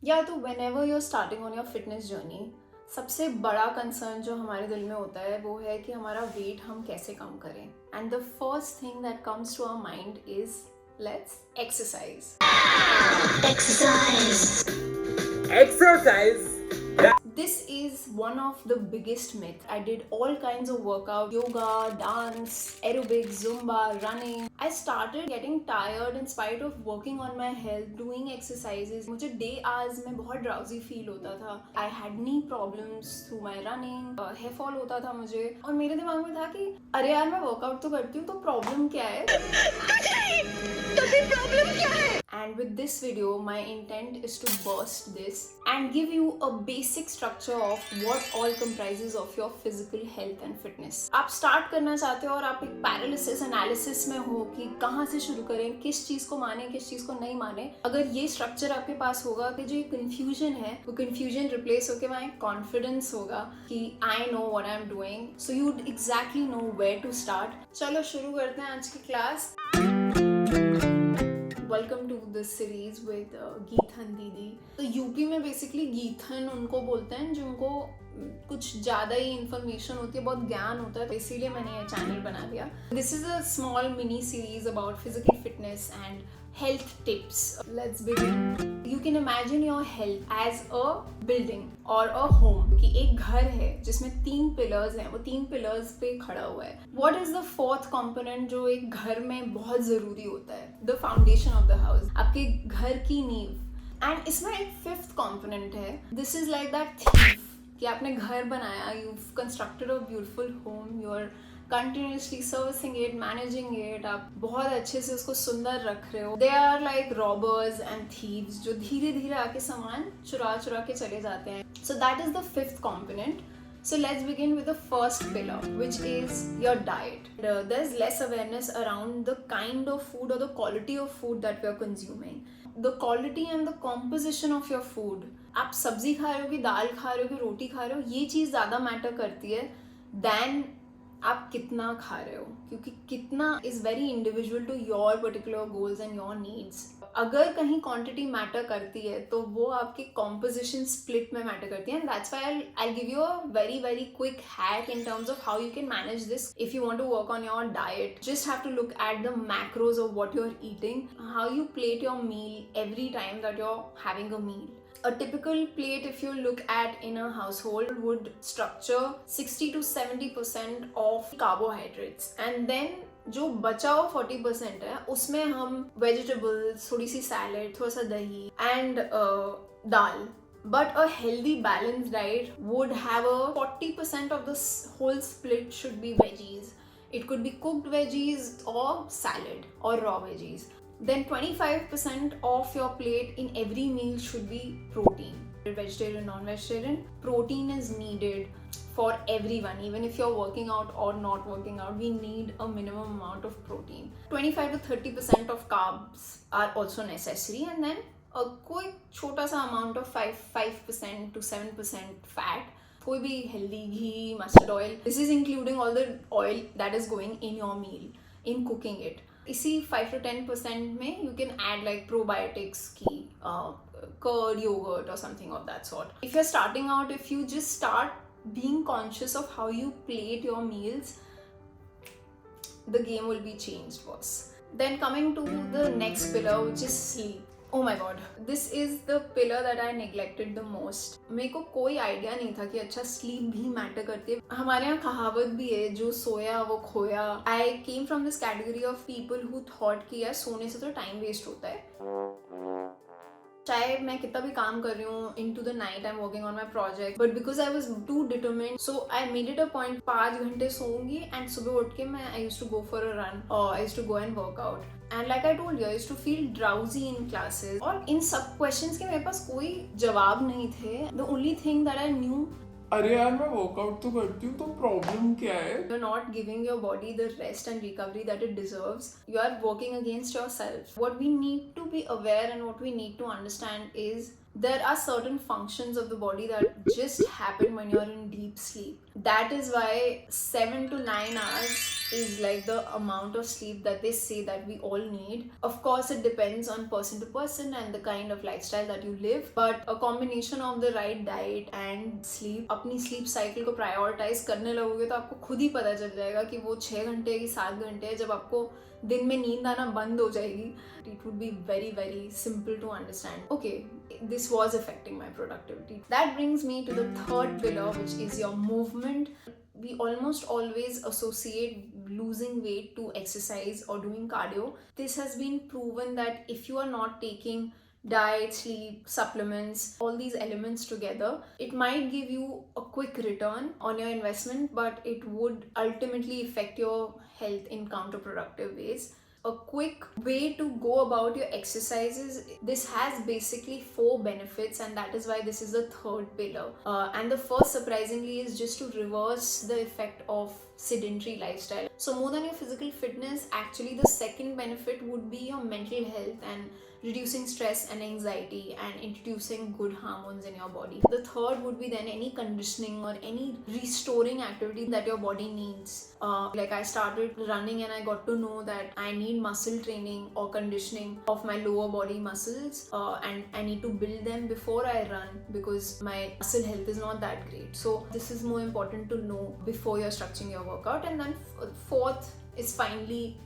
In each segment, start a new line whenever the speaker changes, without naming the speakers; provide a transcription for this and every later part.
या तो whenever you're starting on your fitness journey, सबसे बड़ा कंसर्न जो हमारे दिल में होता है वो है कि हमारा वेट हम कैसे कम करें. And the first thing that comes to our mind is let's exercise.
Exercise.
This is one of the biggest myth. I did all kinds of workout, yoga, dance, aerobics, Zumba, running. I started getting tired in spite of working on my health, doing exercises. मुझे day hours में बहुत drowsy feel होता था. I had knee problems through my running. Hair fall होता था मुझे. और मेरे दिमाग में था कि अरे यार मैं workout तो करती हूँ तो problem क्या है? तो फिर problem क्या है? And with this video, my intent is to burst this and give you a basic structure of what all comprises of your physical health and fitness. आप start करना चाहते हो और आप एक paralysis analysis में हो कि कहाँ से शुरू करें, किस चीज़ को माने, किस चीज़ को नहीं माने. अगर ये structure आपके पास होगा तो जो ये confusion है वो confusion replace होके वहाँ एक confidence होगा कि I know what I'm doing. So you'd exactly know where to start. चलो शुरू करते हैं आज की class. Welcome to this series with Geethan दीदी. तो यूपी में बेसिकली गीथन उनको बोलते हैं जिनको कुछ ज़्यादा ही इन्फॉर्मेशन होती है, बहुत ज्ञान होता है, तो इसीलिए मैंने ये चैनल बना दिया. This is a small mini series about physical fitness and health tips. Let's begin. You can imagine your health as a building or a home. कि एक घर है जिसमें 3 pillars हैं, वो 3 pillars पे खड़ा हुआ है. What is the fourth component जो एक घर में बहुत ज़रूरी होता है? The foundation of the house. आपके घर की नींव. And इसमें एक fifth component है. This is like that thief. कि आपने घर बनाया, you've constructed a beautiful home, you're continuously servicing it, managing it, आप बहुत अच्छे से उसको सुंदर रख रहे हो. They are like robbers and thieves जो धीरे धीरे आके सामान चुरा चुरा के चले जाते हैं. So that is the fifth component. So let's begin with the first pillar, which is your diet. There's less awareness around the kind of food or the quality of food that we are consuming. The quality and the composition of your food. आप सब्जी खा रहे हो कि दाल खा रहे हो कि रोटी खा रहे हो, ये चीज़ ज़्यादा मैटर करती है than आप कितना खा रहे हो, क्योंकि कितना is very individual to your particular goals and your needs. अगर कहीं क्वांटिटी मैटर करती है तो वो आपकी कॉम्पोजिशन स्प्लिट में मैटर करती है. And that's why I give you a very very quick hack in terms of how you can manage this if you want to work on your diet. Just have to look at the macros of what you are eating, how you plate your meal every time that you are having a meal. A typical plate, if you look at in a household, would structure 60 to 70% of carbohydrates, and then जो बचा हुआ 40% है उसमें हम vegetables, थोड़ी सी salad, थोड़ा सा दही and dal. But a healthy balanced diet would have a 40% of the whole split should be veggies. It could be cooked veggies or salad or raw veggies. Then 25% of your plate in every meal should be protein. Vegetarian, non-vegetarian, protein is needed for everyone. Even if you're working out or not working out, we need a minimum amount of protein. 25 to 30% of carbs are also necessary, and then a quick छोटा सा amount of 5% to 7% fat. कोई भी healthy ghee, mustard oil. This is including all the oil that is going in your meal in cooking it. इसी 5 to 10% में you can add like probiotics की curd, yogurt or something of that sort. If you're starting out, if you just start being conscious of how you plate your meals, the game will be changed, boss. Then coming to the next pillar, which is sleep. Oh my god, this is the pillar that I neglected the most. मेरे को कोई idea नहीं था कि अच्छा sleep भी matter करती है. हमारे यहाँ कहावत भी है, जो सोया वो खोया. I came from this category of people who thought कि यार सोने से तो टाइम वेस्ट होता है. चाहे मैं कितना भी काम कर रही हूँ, into the night I am working on my project, but because I was too determined, so I made it a point 5 घंटे सोऊंगी एंड सुबह उठ के मैं I used to go for a run और I used to go and work out. And like I told you, I used to feel drowsy in classes. और इन सब क्वेश्चंस के मेरे पास कोई जवाब नहीं थे. The only thing that I knew,
अरे यार मैं वर्कआउट तो करती हूँ तो प्रॉब्लम क्या है?
you're not giving your body the rest and recovery that it deserves. You are working against yourself. What we need to be aware and what we need to understand is there are certain functions of the body that just happen when you're in deep sleep. That is why 7 to 9 hours is like the amount of sleep that they say that we all need. Of course, it depends on person to person and the kind of lifestyle that you live, but a combination of the right diet and sleep, अपनी sleep cycle को prioritize करने लगोगे तो आपको खुद ही पता चल जाएगा कि वो 6 घंटे की 7 घंटे है. जब आपको दिन में नींद आना बंद हो जाएगी, it would be very very simple to understand, okay, this was affecting my productivity. That brings me to the third pillar, which is your movement. We almost always associate losing weight to exercise or doing cardio. This has been proven that if you are not taking diet, sleep, supplements, all these elements together, it might give you a quick return on your investment, but it would ultimately affect your health in counterproductive ways. A quick way to go about your exercises, this has basically 4 benefits, and that is why this is the third pillar. And the first, surprisingly, is just to reverse the effect of sedentary lifestyle. So more than your physical fitness, actually the second benefit would be your mental health and reducing stress and anxiety and introducing good hormones in your body. The third would be then any conditioning or any restoring activity that your body needs. Like I started running and I got to know that I need muscle training or conditioning of my lower body muscles, and I need to build them before I run because my muscle health is not that great. So this is more important to know before you're structuring your workout. And then fourth is finally,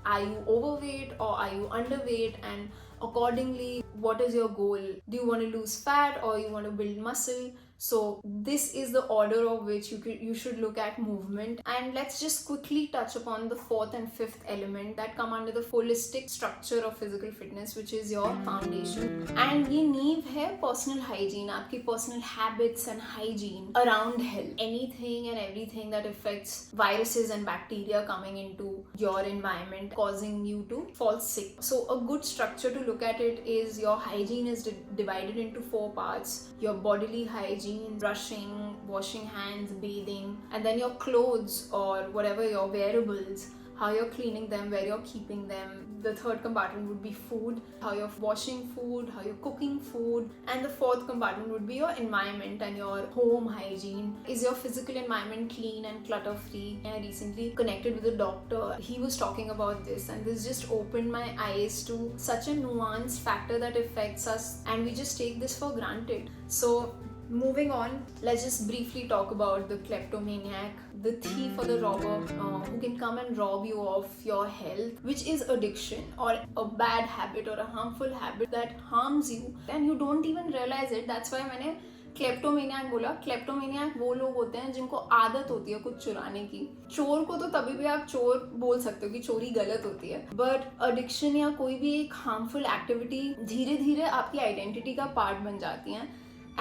are you overweight or are you underweight, and accordingly, what is your goal? Do you want to lose fat or you want to build muscle? So this is the order of which you should look at movement. And let's just quickly touch upon the fourth and fifth element that come under the holistic structure of physical fitness, which is your foundation. And ये नींव है personal hygiene, आपकी personal habits and hygiene around health. Anything and everything that affects viruses and bacteria coming into your environment, causing you to fall sick. So a good structure to look at it is your hygiene is divided into 4 parts. Your bodily hygiene, brushing, washing hands, bathing, and then your clothes or whatever your wearables, how you're cleaning them, where you're keeping them. The third compartment would be food, how you're washing food, how you're cooking food. And the fourth compartment would be your environment and your home hygiene. Is your physical environment clean and clutter free? I recently connected with a doctor. He was talking about this, and this just opened my eyes to such a nuanced factor that affects us, and we just take this for granted. So moving on, let's just briefly talk about the kleptomaniac, the thief or the robber who can come and rob you of your health, which is addiction or a bad habit or a harmful habit that harms you and you don't even realize it. That's why मैंने क्लेप्टोमेनियाक बोला. क्लेप्टोमेनियाक वो लोग होते हैं जिनको आदत होती है कुछ चुराने की. चोर को तो तभी भी आप चोर बोल सकते हो कि चोरी गलत होती है, बट एडिक्शन या कोई भी एक हार्मफुल एक्टिविटी धीरे धीरे आपकी आइडेंटिटी का पार्ट बन जाती है,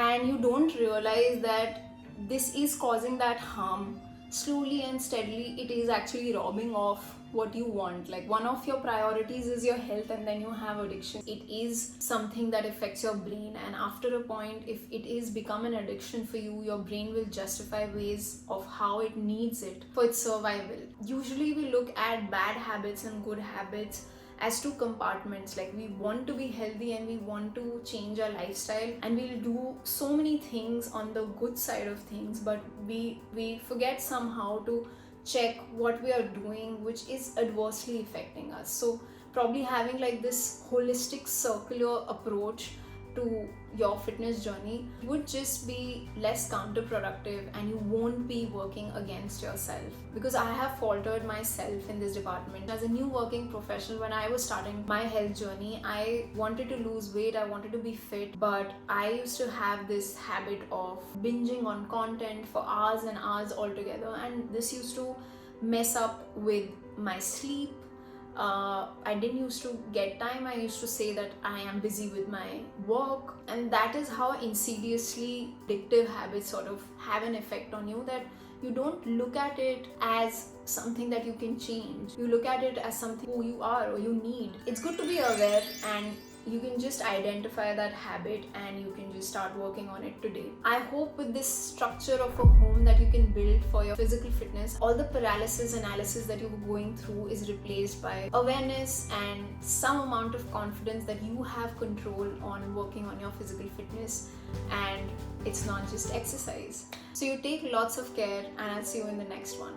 and you don't realize that this is causing that harm. Slowly and steadily it is actually robbing off what you want. Like one of your priorities is your health, and then you have addiction. It is something that affects your brain, and after a point, if it is become an addiction for you, your brain will justify ways of how it needs it for its survival. Usually we look at bad habits and good habits as 2 compartments. Like we want to be healthy and we want to change our lifestyle, and we'll do so many things on the good side of things, but we forget somehow to check what we are doing which is adversely affecting us. So probably having like this holistic circular approach to your fitness journey would just be less counterproductive, and you won't be working against yourself, because I have faltered myself in this department. As a new working professional, when I was starting my health journey, I wanted to lose weight, I wanted to be fit, but I used to have this habit of binging on content for hours and hours altogether, and this used to mess up with my sleep. I didn't used to get time. I used to say that I am busy with my work, and that is how insidiously addictive habits sort of have an effect on you, that you don't look at it as something that you can change. You look at it as something who you are or you need. It's good to be aware, and you can just identify that habit and you can just start working on it today. I hope with this structure of a home that you can build for your physical fitness, all the paralysis analysis that you were going through is replaced by awareness and some amount of confidence that you have control on working on your physical fitness, and it's not just exercise. So you take lots of care, and I'll see you in the next one.